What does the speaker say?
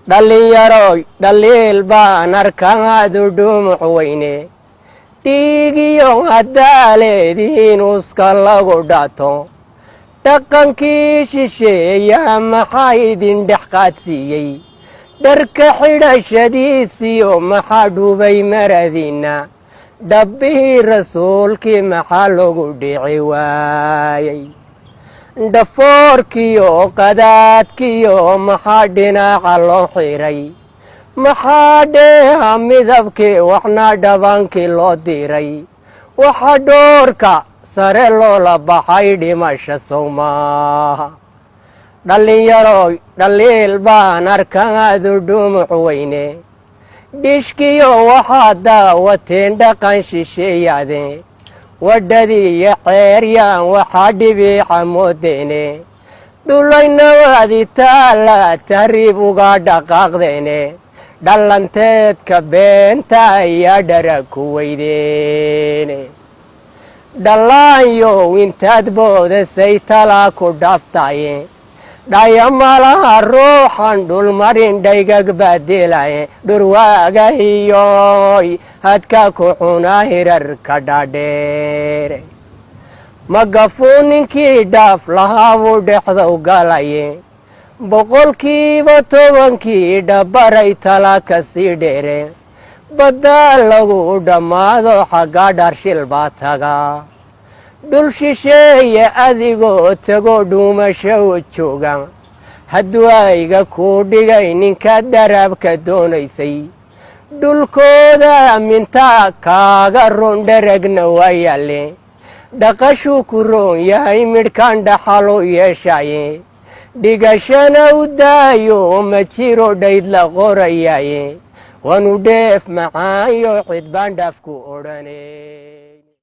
dhalinyaro dhaliil baan arkaadu dhumuc weyne dhiigiyo hadaaleediin uska lagu dhato dhaqankii shisheeya maxaa idin dhex qaadsiiyey dharka xidhashadiisiyo maxaa dhubay maradiinna dhabbihii rasuulkii maxaa lagu dhici waayey dhafoorkiyo qadaadkiyo maxaa dhinaca loo xiray maxaa dheeha midabkii waxna dhabankii loo diray waxa dhoorka sare loola baxay dhimasha sow maaha dhalinyaro dhaliil baan arkaadu dhumuc weyne dhishkiyo waxaad daawateen dhaqan shisheeyaade wadhadii iyo ceeryaan waxaa dhibiica moodeene dhulaynawaadi taala tahriib uga dhaqaaqdeene dhallanteedka beenta ayaa dhara ku weydeene dhallaanyow intaad boodasay talaa ku dhaaftaye dhayamalaha ruuxan dhulmarin dhaygag baadilaye dhurwaagahiyoy hadka ku cunaa hirarka dhaadheere magafuu ninkii dhaaf lahaabuu dhexdow galaye boqolkiiba 10 dhabaray tala ka sii dheere baddaa lagu dhammaado xagga dharshil baa tagaa dhul shisheeye adigoo tagoo dhuumasho u jooga hadduu ayga kuu dhigay ninkaad daraabka doonaysay dhulkooda mintaa kaaga ron dharagna waa yalle dhaqashuu ku roon yahay midhkan dhaxalu yeeshaye dhigashana u daayo ma jiro dhayd la qorayaye waanu dheef macaayo cid baan dhaafku odhane